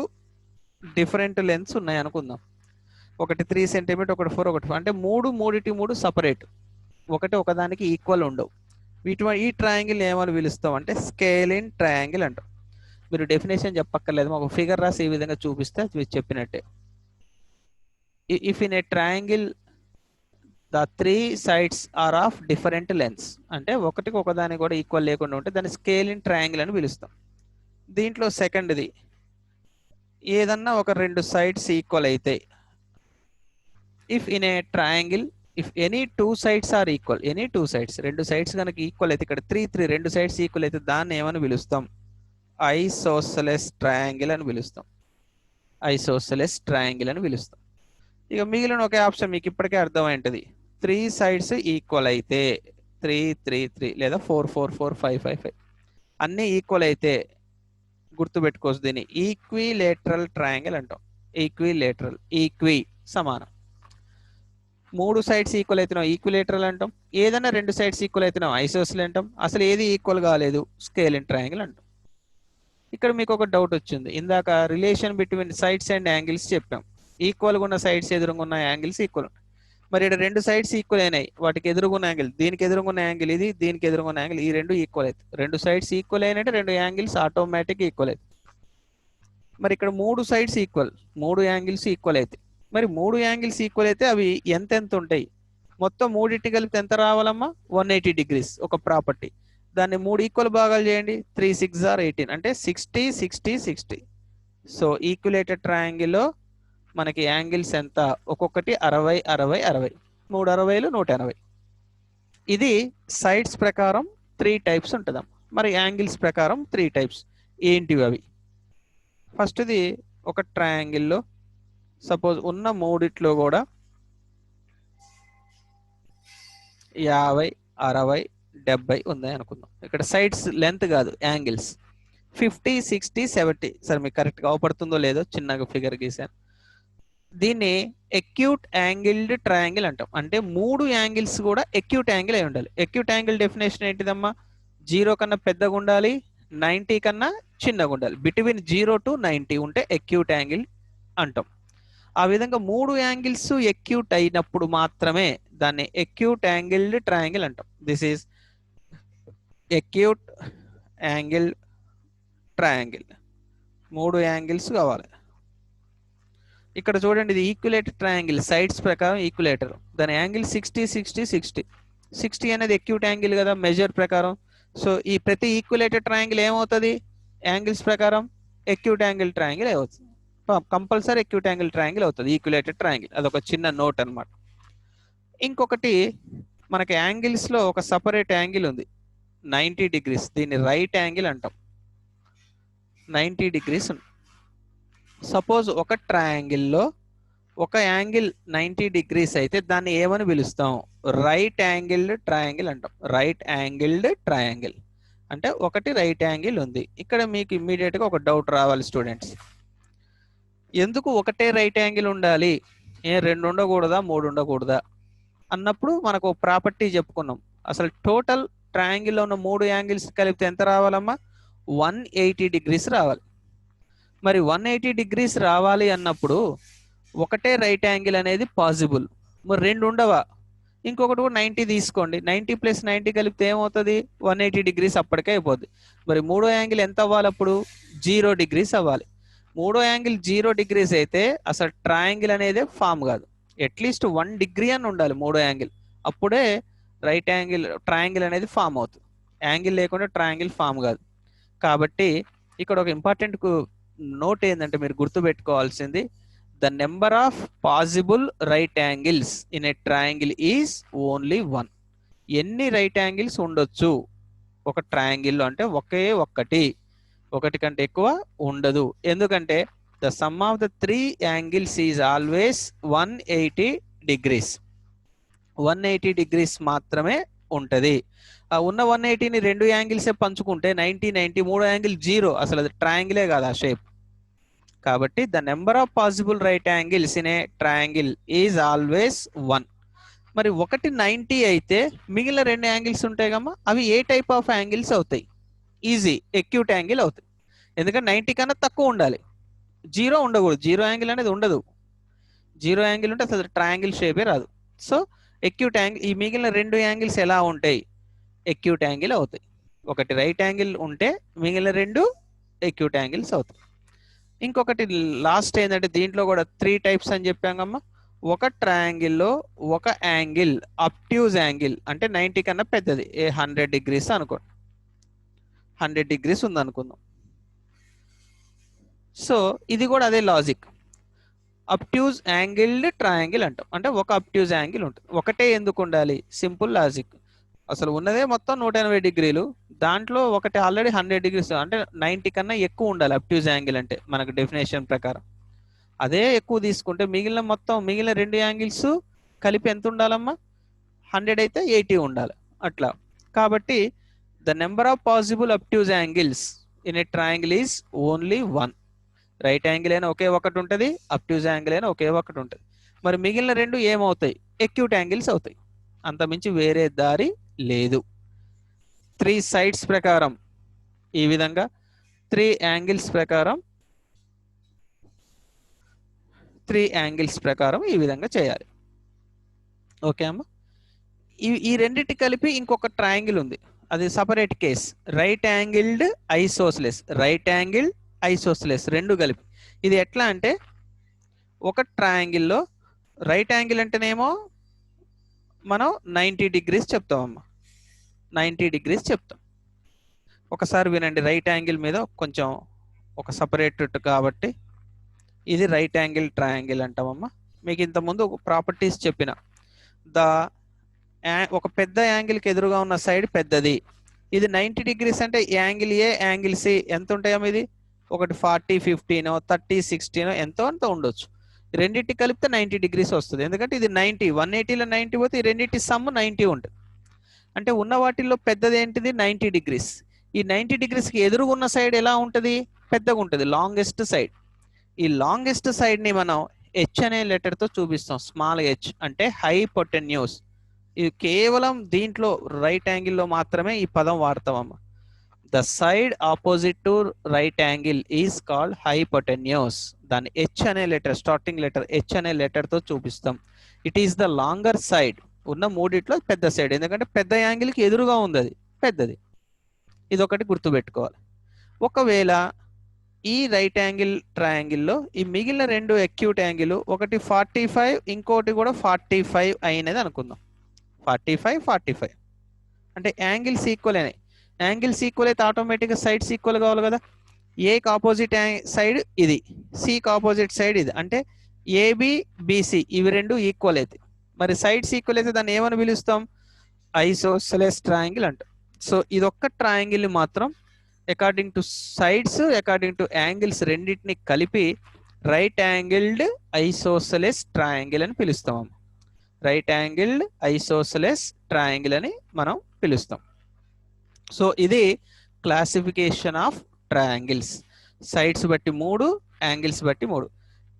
డిఫరెంట్ లెంత్స్ ఉన్నాయి అనుకుందాం. ఒకటి 3 cm, ఒకటి 4, ఒకటి 5, అంటే 3 సపరేట్, ఒకదానికి ఈక్వల్ ఉండవు. ఈ ట్రయాంగిల్ ఏమని పిలుస్తాం అంటే స్కేలిన్ ట్రయాంగిల్ అంటాం. మీరు డెఫినేషన్ చెప్పక్కర్లేదు, ఒక ఫిగర్ రాసి ఈ విధంగా చూపిస్తే చెప్పినట్టే. If in a triangle the 3 sides are of different lengths, అంటే ఒకదానికి కూడా ఈక్వల్ లేకుండా ఉంటే దాన్ని స్కేలిన్ ట్రయాంగిల్ అని పిలుస్తాం. దీంట్లో సెకండ్ది, ఏదన్నా ఒక 2 sides ఈక్వల్ అయితే, if in a triangle if any 2 sides are equal, any 2 sides 2 sides కనుక ఈక్వల్ అయితే, ఇక్కడ 3 2 sides ఈక్వల్ అయితే దాన్ని ఏమని పిలుస్తాం, ఐసోసెలస్ ట్రయాంగిల్ అని పిలుస్తాం. ఐసోసెలస్ ట్రయాంగిల్ అని పిలుస్తాం. ఇక మిగిలిన ఒకే ఆప్షన్ మీకు ఇప్పటికే అర్థమైంటది, 3 sides ఈక్వల్ అయితే 3 3 3 లేదా 4 4 4 5 5 5. అన్ని ఈక్వల్ అయితే గుర్తుపెట్టుకోవచ్చు, దీన్ని ఈక్విలేటరల్ ట్రయాంగిల్ అంటాం. ఈక్విలేటరల్, ఈక్వి సమానం, 3 సైడ్స్ ఈక్వల్ అయితేనే ఈక్విలేటరల్ అంటాం. ఏదైనా 2 సైడ్స్ ఈక్వల్ అయితేనే ఐసోసెల్ అంటాం. అసలు ఏది ఈక్వల్ కాలేదు స్కేలిన్ ట్రయాంగిల్ అంటాం. ఇక్కడ మీకు ఒక డౌట్ వచ్చింది, ఇందాక relation between sides and angles చెప్పాం. ఈక్వల్గా ఉన్న సైడ్స్ ఎదురుగున్న యాంగిల్స్ ఈక్వల్. మరి ఇక్కడ 2 సైడ్స్ ఈక్వల్ అయినాయి, వాటికి ఎదురుగున్న యాంగిల్, దీనికి ఎదురుగున్న యాంగిల్ ఇది, దీనికి ఎదురుగున్న యాంగిల్, ఈ రెండు ఈక్వల్ అవుతాయి. 2 సైడ్స్ ఈక్వల్ అయినట్టు 2 యాంగిల్స్ ఆటోమేటిక్ ఈక్వల్ అవుతాయి. మరి ఇక్కడ 3 సైడ్స్ ఈక్వల్, 3 యాంగిల్స్ ఈక్వల్ అవుతాయి. మరి 3 యాంగిల్స్ ఈక్వల్ అయితే అవి ఎంత ఉంటాయి? మొత్తం మూడింటి కలిపితే ఎంత రావాలమ్మా? 180 డిగ్రీస్ ఒక ప్రాపర్టీ. దాన్ని 3 ఈక్వల్ భాగాలు చేయండి, 3 6 ఆర్ 18 అంటే 60 60 60. సో ఈక్యులేటెడ్ ట్రయాంగిల్లో మనకి యాంగిల్స్ ఎంత? ఒక్కొక్కటి 60 60 60, 3 60లు 180. ఇది సైడ్స్ ప్రకారం 3 టైప్స్ ఉంటుందమ్మా. మరి యాంగిల్స్ ప్రకారం 3 టైప్స్ ఏంటివి అవి? ఫస్ట్ది ఒక ట్రయాంగిల్లో సపోజ్ ఉన్న మూడిట్లో కూడా 50 60 70 ఉంది అనుకుందాం. ఇక్కడ సైడ్స్ లెంత్ కాదు, యాంగిల్స్ 50 60 70. సరే మీకు కరెక్ట్గా అవపడుతుందో లేదో చిన్నగా ఫిగర్ గీసాను. దీన్ని ఎక్యూట్ యాంగిల్డ్ ట్రయాంగిల్ అంటాం. అంటే 3 యాంగిల్స్ కూడా ఎక్యూట్ యాంగిల్ అయి ఉండాలి. Acute angle definition ఏంటిదమ్మా? 0 కన్నా పెద్దగా ఉండాలి, 90 కన్నా చిన్నగా ఉండాలి. బిట్వీన్ 0 to 90 ఉంటే ఎక్యూట్ యాంగిల్ అంటాం. ఆ విధంగా 3 యాంగిల్స్ ఎక్యూట్ అయినప్పుడు మాత్రమే దాన్ని ఎక్యూట్ యాంగిల్డ్ ట్రయాంగిల్ అంటాం. This is acute angle triangle. 3 angles కావాలి. ఇక్కడ చూడండి, ఇది ఈక్యులేటర్ ట్రయాంగిల్, సైడ్స్ ప్రకారం ఈక్యులేటర్. దాని యాంగిల్ 60 60 60. 60 అనేది ఎక్యూట్ యాంగిల్ కదా మెజర్ ప్రకారం. సో ఈ ప్రతి ఈక్యులేటర్ ట్రయాంగిల్ ఏమవుతుంది యాంగిల్స్ ప్రకారం? ఎక్యూట్ యాంగిల్ ట్రయాంగిల్ అవుతుంది. కంపల్సరీ ఎక్యూట్ యాంగిల్ ట్రయాంగిల్ అవుతుంది ఈక్యులేటెడ్ ట్రయాంగిల్. అదొక చిన్న నోట్ అనమాట. ఇంకొకటి మనకి యాంగిల్స్ లో ఒక సపరేట్ యాంగిల్ ఉంది, 90 డిగ్రీస్. దీన్ని రైట్ యాంగిల్ అంటాం. 90 డిగ్రీస్ ఉంది. సపోజ్ ఒక ట్రయాంగిల్లో ఒక యాంగిల్ 90 డిగ్రీస్ అయితే దాన్ని ఏమని పిలుస్తాం? రైట్ యాంగిల్డ్ ట్రయాంగిల్ అంటాం. రైట్ యాంగిల్డ్ ట్రయాంగిల్ అంటే ఒకటి రైట్ యాంగిల్ ఉంది. ఇక్కడ మీకు ఇమ్మీడియట్గా ఒక డౌట్ రావాలి స్టూడెంట్స్, ఎందుకు ఒకటే రైట్ యాంగిల్ ఉండాలి, 2 ఉండకూడదా 3 ఉండకూడదా అన్నప్పుడు మనకు ప్రాపర్టీ చెప్పుకున్నాం. అసలు టోటల్ ట్రయాంగిల్లో ఉన్న 3 యాంగిల్స్ కలిపితే ఎంత రావాలమ్మా? 180 డిగ్రీస్ రావాలి. మరి 180 డిగ్రీస్ రావాలి అన్నప్పుడు ఒకటే రైట్ యాంగిల్ అనేది పాసిబుల్. మరి 2 ఉండవా? ఇంకొకటి కూడా 90 తీసుకోండి, 90 + 90 కలిపితే ఏమవుతుంది? 180 డిగ్రీస్ అప్పటికే అయిపోద్ది. మరి 3 యాంగిల్ ఎంత అవ్వాలి అప్పుడు? 0 డిగ్రీస్ అవ్వాలి. 3 యాంగిల్ 0 డిగ్రీస్ అయితే అసలు ట్రయాంగిల్ అనేది ఫామ్ కాదు. అట్లీస్ట్ 1 డిగ్రీ అని ఉండాలి 3 యాంగిల్, అప్పుడే రైట్ యాంగిల్ ట్రయాంగిల్ అనేది ఫామ్ అవుతుంది. యాంగిల్ లేకుండా ట్రయాంగిల్ ఫామ్ కాదు. కాబట్టి ఇక్కడ ఒక ఇంపార్టెంట్ నోట్ ఏంటంటే మీరు గుర్తుపెట్టుకోవాల్సింది, the number of possible right angles in a triangle is only 1. ఎన్ని రైట్ యాంగిల్స్ ఉండొచ్చు ఒక ట్రయాంగిల్లో అంటే ఒకే ఒక్కటి, ఒకటి కంటే ఎక్కువ ఉండదు. ఎందుకంటే the sum of the 3 angles is always 180 degrees. 180 degrees మాత్రమే ఉంటుంది. ఉన్న 180ని 2 యాంగిల్సే పంచుకుంటే 90 90, 3 యాంగిల్ 0, అసలు అది ట్రయాంగిలే కాదు ఆ షేప్. కాబట్టి the number of possible right angles in a triangle is always 1. మరి ఒకటి 90 అయితే మిగిలిన 2 యాంగిల్స్ ఉంటాయి కమ్మా, అవి ఏ టైప్ ఆఫ్ యాంగిల్స్ అవుతాయి? ఈజీ ఎక్యూట్ యాంగిల్ అవుతాయి. ఎందుకంటే 90 కన్నా తక్కువ ఉండాలి, 0 ఉండకూడదు. 0 యాంగిల్ అనేది ఉండదు. 0 యాంగిల్ ఉంటే అసలు ట్రయాంగిల్ షేపే రాదు. సో ఎక్యూట్ యాంగిల్, ఈ మిగిలిన 2 యాంగిల్స్ ఎలా ఉంటాయి? ఎక్యూట్ యాంగిల్ అవుతాయి. ఒకటి రైట్ యాంగిల్ ఉంటే మిగిలిన 2 ఎక్యూట్ యాంగిల్స్ అవుతాయి. ఇంకొకటి లాస్ట్ ఏంటంటే దీంట్లో కూడా 3 టైప్స్ అని చెప్పామమ్మా. ఒక ట్రయాంగిల్లో ఒక యాంగిల్ అబ్ట్యూజ్ యాంగిల్ అంటే 90 కన్నా పెద్దది, 100 డిగ్రీస్ అనుకోండి, 100 డిగ్రీస్ ఉంది అనుకుందాం. సో ఇది కూడా అదే లాజిక్, అబ్ట్యూజ్ యాంగిల్డ్ ట్రయాంగిల్ అంటాం. అంటే ఒక అబ్ట్యూజ్ యాంగిల్ ఉంటుంది. ఒకటే ఎందుకు ఉండాలి? Simple logic. అసలు ఉన్నదే మొత్తం 180 డిగ్రీలు, దాంట్లో ఒకటి ఆల్రెడీ 100 డిగ్రీస్ అంటే 90 కన్నా ఎక్కువ ఉండాలి అబ్ట్యూజ్ యాంగిల్ అంటే మనకు డెఫినేషన్ ప్రకారం. అదే ఎక్కువ తీసుకుంటే మిగిలిన 2 యాంగిల్స్ కలిపి ఎంత ఉండాలమ్మా? 100 అయితే 80 ఉండాలి అట్లా. కాబట్టి the number of possible అబ్ట్యూజ్ angles in a triangle is only 1. Right angle అయినా ఒకే ఒకటి ఉంటుంది, అబ్ట్యూజ్ యాంగిల్ అయినా ఒకే ఒకటి ఉంటుంది. మరి మిగిలిన రెండు ఏమవుతాయి? ఎక్యూట్ యాంగిల్స్ అవుతాయి. అంతమించి వేరే దారి లేదు. 3 సైడ్స్ ప్రకారం ఈ విధంగా, 3 యాంగిల్స్ ప్రకారం, 3 యాంగిల్స్ ప్రకారం ఈ విధంగా చేయాలి. ఓకే అమ్మ. ఈ రెండింటి కలిపి ఇంకొక ట్రయాంగిల్ ఉంది, అది separate case. Right angled isosceles, right angle isosceles రెండు కలిపి. ఇది ఎట్లా అంటే, ఒక ట్రయాంగిల్లో రైట్ యాంగిల్ అంటేనేమో మనం 90 డిగ్రీస్ చెప్తామమ్మా, 90 డిగ్రీస్ చెప్తాం. ఒకసారి వినండి, రైట్ యాంగిల్ మీద కొంచెం ఒక సపరేట్ కాబట్టి ఇది రైట్ యాంగిల్ ట్రయాంగిల్ అంటామమ్మా. మీకు ఇంతకుముందు ఒక ప్రాపర్టీస్ చెప్పిన, ఒక పెద్ద యాంగిల్కి ఎదురుగా ఉన్న సైడ్ పెద్దది. ఇది 90 డిగ్రీస్ అంటే యాంగిల్ ఏ యాంగిల్ సి ఎంత ఉంటాయమ్మా? ఇది ఒకటి 40, 15, 30, 16 ఎంతో అంత ఉండొచ్చు. రెండింటి కలిపితే 90 డిగ్రీస్ వస్తుంది. ఎందుకంటే ఇది 90, 180లో 90 పోతే ఈ రెండింటి సమ్ 90 ఉంటుంది. అంటే ఉన్న వాటిల్లో పెద్దది ఏంటిది? 90 డిగ్రీస్. ఈ 90 డిగ్రీస్కి ఎదురుగా ఉన్న సైడ్ ఎలా ఉంటుంది? పెద్దగా ఉంటుంది, లాంగెస్ట్ సైడ్. ఈ లాంగెస్ట్ సైడ్ని మనం హెచ్ అనే లెటర్తో చూపిస్తాం. స్మాల్ హెచ్ అంటే హైపోటెన్యూస్. ఇది కేవలం దీంట్లో రైట్ యాంగిల్లో మాత్రమే ఈ పదం వాడతామమ్మా. The side opposite to right angle is called hypotenuse. దాన్ని హెచ్ అనే లెటర్, స్టార్టింగ్ లెటర్ హెచ్ అనే లెటర్తో చూపిస్తాం. It is the longer side. ఉన్న మూడిట్లో పెద్ద సైడ్, ఎందుకంటే పెద్ద యాంగిల్కి ఎదురుగా ఉంది, అది పెద్దది. ఇది ఒకటి గుర్తుపెట్టుకోవాలి. ఒకవేళ ఈ రైట్ యాంగిల్ ట్రయాంగిల్లో ఈ మిగిలిన రెండు అక్యూట్ యాంగిల్, ఒకటి 45 ఇంకోటి కూడా 45 అయినది అనుకుందాం. 45, 45 అంటే యాంగిల్స్ ఈక్వల్ అయినాయి. యాంగిల్స్ ఈక్వల్ అయితే ఆటోమేటిక్గా సైడ్స్ ఈక్వల్ కావాలి కదా. ఏకి ఆపోజిట్ సైడ్ ఇది, సికి ఆపోజిట్ సైడ్ ఇది. అంటే ఏబి బిసి ఇవి రెండు ఈక్వల్ అయితే, మరి సైడ్స్ ఈక్వల్ అయితే దాన్ని ఏమని పిలుస్తాం? ఐసోసెలస్ ట్రయాంగిల్ అంటాం. సో ఇదొక్క ట్రయాంగిల్ మాత్రం according two sides, according to angles రెండింటిని కలిపి రైట్ యాంగిల్డ్ ఐసోసెలస్ ట్రయాంగిల్ అని పిలుస్తాం. రైట్ యాంగిల్డ్ ఐసోసెలస్ ట్రయాంగిల్ అని మనం పిలుస్తాం. సో ఇది క్లాసిఫికేషన్ ఆఫ్ ట్రయాంగిల్స్. సైడ్స్ బట్టి 3, యాంగిల్స్ బట్టి 3.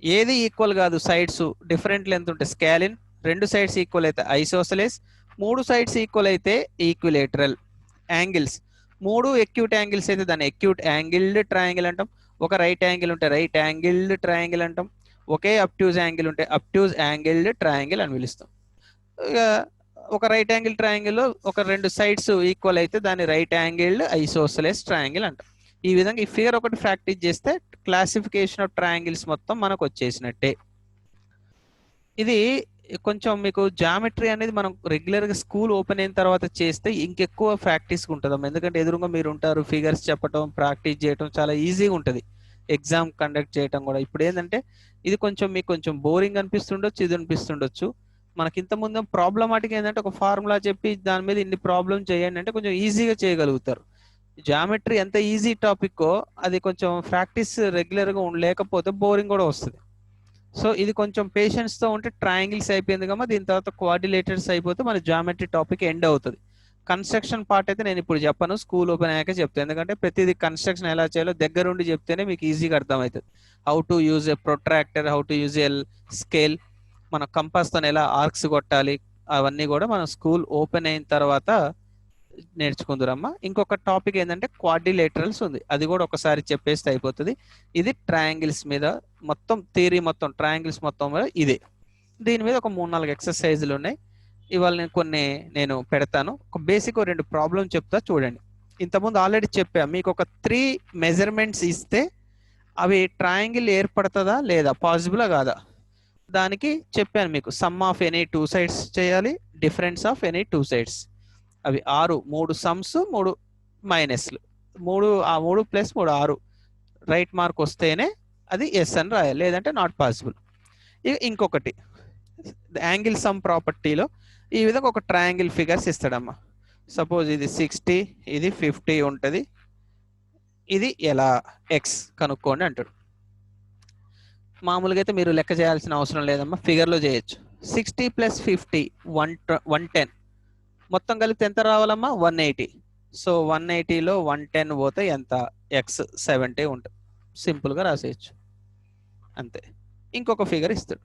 ఏది ఈక్వల్ కాదు, సైడ్స్ డిఫరెంట్ లెంత్ ఉంటే స్కాలిన్, 2 సైడ్స్ ఈక్వల్ అయితే ఐసోసెలస్, 3 సైడ్స్ ఈక్వల్ అయితే ఈక్విలేటరల్. యాంగిల్స్ 3 అక్యూట్ యాంగిల్స్ అయితే దాన్ని అక్యూట్ యాంగిల్డ్ ట్రయాంగిల్ అంటాం. ఒక రైట్ యాంగిల్ ఉంటే రైట్ యాంగిల్డ్ ట్రయాంగిల్ అంటాం. ఒకే అబ్ట్యూజ్ యాంగిల్ ఉంటే అబ్ట్యూజ్ యాంగిల్డ్ ట్రయాంగిల్ అని పిలుస్తాం. ఇక ఒక రైట్ యాంగిల్ ట్రయాంగిల్లో ఒక 2 సైడ్స్ ఈక్వల్ అయితే దాన్ని రైట్ యాంగిల్డ్ ఐసోసెలస్ ట్రయాంగిల్ అంటాం. ఈ విధంగా ఈ ఫిగర్ ఒకటి ప్రాక్టీస్ చేస్తే క్లాసిఫికేషన్ ఆఫ్ ట్రయాంగిల్స్ మొత్తం మనకు వచ్చేసినట్టే. ఇది కొంచెం మీకు జామెట్రీ అనేది మనం రెగ్యులర్గా స్కూల్ ఓపెన్ అయిన తర్వాత చేస్తే ఇంకెక్కువ ప్రాక్టీస్గా ఉంటుందమ్మా. ఎందుకంటే ఎదురుగా మీరు ఉంటారు, ఫిగర్స్ చెప్పడం, ప్రాక్టీస్ చేయడం చాలా ఈజీగా ఉంటుంది. ఎగ్జామ్ కండక్ట్ చేయడం కూడా. ఇప్పుడు ఏంటంటే ఇది కొంచెం మీకు కొంచెం బోరింగ్ అనిపిస్తుండొచ్చు, ఇది అనిపిస్తుండొచ్చు. మనకి ఇంత ముందు ప్రాబ్లమాటిక్ ఏంటంటే ఒక ఫార్ములా చెప్పి దాని మీద ఇన్ని ప్రాబ్లమ్ చేయండి అంటే కొంచెం ఈజీగా చేయగలుగుతారు. జామెట్రీ ఎంత ఈజీ టాపిక్కో అది కొంచెం ప్రాక్టీస్ రెగ్యులర్గా లేకపోతే బోరింగ్ కూడా వస్తుంది. సో ఇది కొంచెం పేషెన్స్తో ఉంటే ట్రయాంగిల్స్ అయిపోయింది కదా, దీని తర్వాత కోఆర్డినేటర్స్ అయిపోతే మన జామెట్రీ టాపిక్ ఎండ్ అవుతుంది. కన్స్ట్రక్షన్ పార్ట్ అయితే నేను ఇప్పుడు చెప్పను, స్కూల్ ఓపెన్ అయ్యాక చెప్తాను. ఎందుకంటే ప్రతిదీ కన్స్ట్రక్షన్ ఎలా చేయాలో దగ్గరుండి చెప్తేనే మీకు ఈజీగా అర్థమవుతుంది. How to use a protractor, how to use a scale, మన కంపాస్తో ఎలా ఆర్క్స్ కొట్టాలి, అవన్నీ కూడా మనం స్కూల్ ఓపెన్ అయిన తర్వాత నేర్చుకుందురమ్మా. ఇంకొక టాపిక్ ఏంటంటే క్వాడ్రిలేటరల్స్ ఉంది, అది కూడా ఒకసారి చెప్పేస్తే అయిపోతుంది. ఇది ట్రయాంగిల్స్ మీద మొత్తం థియరీ, మొత్తం ట్రయాంగిల్స్ మొత్తం మీద ఇదే. దీని మీద ఒక 3-4 ఎక్సర్సైజులు ఉన్నాయి. ఇవాళ నేను కొన్ని పెడతాను. ఒక బేసిక్ 2 ప్రాబ్లం చెప్తా చూడండి. ఇంతకుముందు ఆల్రెడీ చెప్పా, మీకు ఒక 3 మెజర్మెంట్స్ ఇస్తే అవి ట్రయాంగిల్ ఏర్పడుతుందా లేదా, పాసిబులా కాదా, దానికి చెప్పాను మీకు. సమ్ ఆఫ్ ఎనీ 2 సైడ్స్ చేయాలి, డిఫరెన్స్ ఆఫ్ ఎనీ 2 సైడ్స్. అవి 3 సమ్స్, 3 మైనస్లు, 3 + 3 6. రైట్ మార్క్ వస్తేనే అది ఎస్ అని రాయాలి, లేదంటే నాట్ పాసిబుల్. ఇంకొకటి యాంగిల్ సమ్ ప్రాపర్టీలో ఈ విధంగా ఒక ట్రయాంగిల్ ఫిగర్స్ ఇస్తాడమ్మా. సపోజ్ ఇది 60, ఇది 50 ఉంటుంది, ఇది ఎలా ఎక్స్ కనుక్కోండి అంటాడు. మామూలుగా అయితే మీరు లెక్క చేయాల్సిన అవసరం లేదమ్మా, ఫిగర్లో చేయొచ్చు. 60 + 50 110, మొత్తం కలిపితే ఎంత రావాలమ్మా? 180. సో 180లో 110 పోతే ఎంత? ఎక్స్ 70 ఉంటుంది. సింపుల్గా రాసేయచ్చు అంతే. ఇంకొక ఫిగర్ ఇస్తాడు.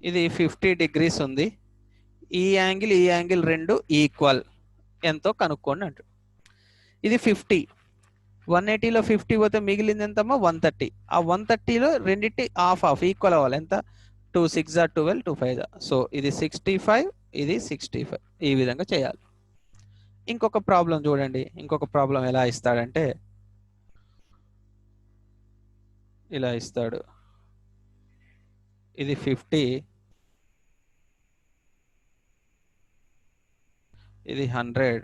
ఇది 50 డిగ్రీస్ ఉంది. ఈ యాంగిల్ రెండు ఈక్వల్, ఎంతో కనుక్కోండి అంటాడు. ఇది 50, 180లో 50 పోతే మిగిలింది ఎంతమ్మా? 130. ఆ 130లో రెండింటి హాఫ్ ఈక్వల్ అవ్వాలి. ఎంత? 2 6 12, 2 5. సో ఇది 65, ఇది 65. ఈ విధంగా చేయాలి. ఇంకొక ప్రాబ్లం చూడండి. ఇంకొక ప్రాబ్లం ఎలా ఇస్తాడంటే ఇలా ఇస్తాడు. ఇది 50, ఇది 100,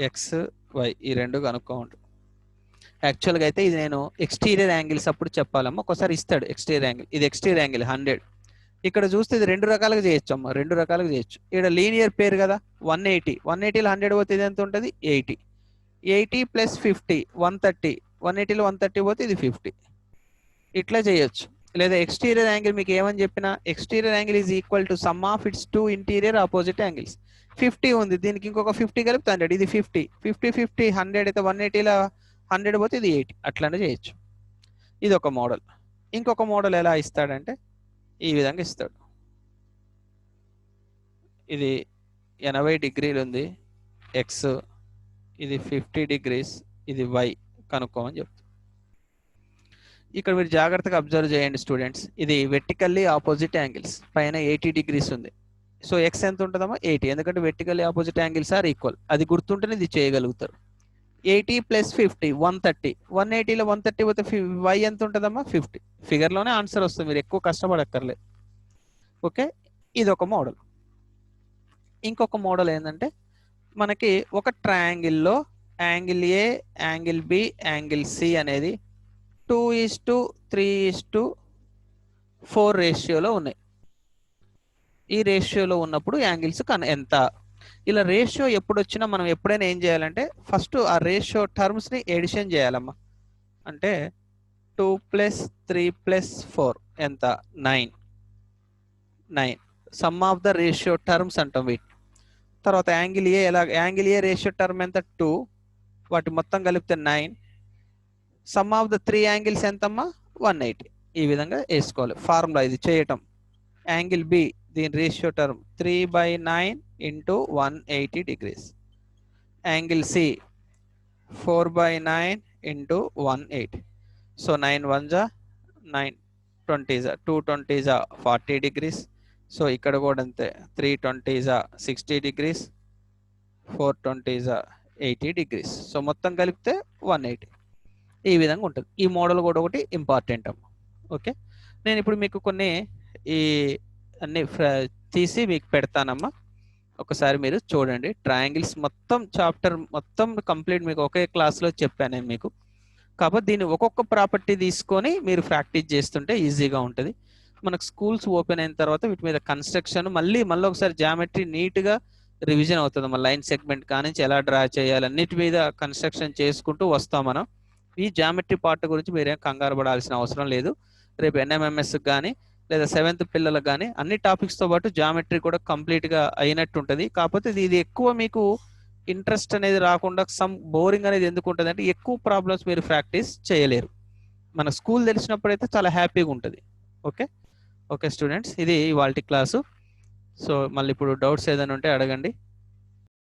ఎక్స్ వై ఈ రెండు కనుక్కోండి. యాక్చువల్గా అయితే ఇది నేను ఎక్స్టీరియర్ యాంగిల్స్ అప్పుడు చెప్పాలమ్మా. ఒకసారి ఇస్తాడు ఎక్స్టీరియర్ యాంగిల్. ఇది ఎక్స్టీరియర్ యాంగిల్ 100. ఇక్కడ చూస్తే ఇది రెండు రకాలుగా చేయొచ్చు అమ్మా, రెండు రకాలుగా చేయొచ్చు. ఇక్కడ లీనియర్ పేరు కదా, 180. 180లో 100 పోతే ఇది ఎంత ఉంటుంది? 80. 80 + 50 130. 180లో 130 పోతే ఇది 50. ఇట్లా చేయొచ్చు. లేదా ఎక్స్టీరియర్ యాంగిల్ మీకు ఏమని చెప్పినా, exterior angle is equal to some of it's two interior opposite angles. 50 ఉంది, దీనికి ఇంకొక 50 కలిపి 100. ఇది 50 50 50 100 అయితే 180లో 100 పోతే ఇది 80. అట్లానే చేయొచ్చు. ఇది ఒక మోడల్. ఇంకొక మోడల్ ఎలా ఇస్తాడంటే ఈ విధంగా ఇస్తాడు. ఇది 80 డిగ్రీలు ఉంది ఎక్స్, ఇది 50 డిగ్రీస్, ఇది వై కనుక్కోమని చెప్తాడు. ఇక్కడ మీరు జాగ్రత్తగా అబ్జర్వ్ చేయండి స్టూడెంట్స్. ఇది వెర్టికల్లీ ఆపోజిట్ యాంగిల్స్. పైన 80 డిగ్రీస్ ఉంది. సో ఎక్స్ ఎంత ఉంటుందమ్మా? 80. ఎందుకంటే vertically opposite angles are equal. అది గుర్తుంటేనే ఇది చేయగలుగుతారు. 80 + 50 130. 180లో 130 పోతే వై ఎంత ఉంటుందమ్మా? 50. ఫిగర్లోనే ఆన్సర్ వస్తుంది, మీరు ఎక్కువ కష్టపడక్కర్లేదు. ఓకే, ఇది ఒక మోడల్. ఇంకొక మోడల్ ఏంటంటే మనకి ఒక ట్రయాంగిల్లో angle A, angle B, angle C అనేది 2:3:4 రేషియోలో ఉన్నాయి. ఈ రేషియోలో ఉన్నప్పుడు యాంగిల్స్ ఎంత? ఇలా రేషియో ఎప్పుడు వచ్చినా మనం ఎప్పుడైనా ఏం చేయాలంటే ఫస్ట్ ఆ రేషియో టర్మ్స్ని ఎడిషన్ చేయాలమ్మా. అంటే 2 + 3 + 4 ఎంత? 9. Some of the ratio terms అంటాం వీటి. తర్వాత angle A angle A ratio term ఎంత? 2. వాటి మొత్తం కలిపితే 9. సమ్ ఆఫ్ ద 3 యాంగిల్స్ ఎంతమ్మా? 180. ఈ విధంగా వేసుకోవాలి ఫార్ములా ఇది చేయటం. యాంగిల్ బి దీని ratio term 3/9 × 180 degrees. Angle c 4/9 × 180. So 9 1 9 20 220 40 degrees. So ఇక్కడ కూడా అంతే, 320 60 డిగ్రీస్, 420 80 డిగ్రీస్. సో మొత్తం కలిపితే 180. ఈ విధంగా ఉంటుంది. ఈ మోడల్ కూడా ఒకటి ఇంపార్టెంట్ అమ్మ. ఓకే, నేను ఇప్పుడు మీకు కొన్ని ఈ అన్ని తీసి మీకు పెడతానమ్మా. ఒకసారి మీరు చూడండి. ట్రయాంగిల్స్ మొత్తం చాప్టర్ మొత్తం కంప్లీట్ మీకు ఒకే క్లాస్లో చెప్పాను నేను మీకు. కాబట్టి దీన్ని ఒక్కొక్క ప్రాపర్టీ తీసుకొని మీరు ప్రాక్టీస్ చేస్తుంటే ఈజీగా ఉంటుంది. మనకు స్కూల్స్ ఓపెన్ అయిన తర్వాత వీటి మీద కన్స్ట్రక్షన్ మళ్ళీ ఒకసారి జామెట్రీ నీట్గా రివిజన్ అవుతుంది. మన లైన్ సెగ్మెంట్ కానించి ఎలా డ్రా చేయాలి అన్నిటి మీద కన్స్ట్రక్షన్ చేసుకుంటూ వస్తాం మనం. ఈ జామెట్రీ పార్ట్ గురించి మీరేం కంగారు పడాల్సిన అవసరం లేదు. రేపు ఎన్ఎంఎంఎస్కి కానీ లేదా 7th పిల్లలకు కానీ అన్ని టాపిక్స్తో పాటు జామెట్రీ కూడా కంప్లీట్గా అయినట్టు ఉంటుంది. కాకపోతే ఇది ఎక్కువ మీకు ఇంట్రెస్ట్ అనేది రాకుండా సమ్ బోరింగ్ అనేది ఎందుకు ఉంటుంది అంటే ఎక్కువ ప్రాబ్లమ్స్ మీరు ప్రాక్టీస్ చేయలేరు. మన స్కూల్ తెలిసినప్పుడైతే చాలా హ్యాపీగా ఉంటుంది. ఓకే ఓకే స్టూడెంట్స్, ఇది ఇవాల్టి క్లాసు. సో మళ్ళీ ఇప్పుడు డౌట్స్ ఏదైనా ఉంటే అడగండి.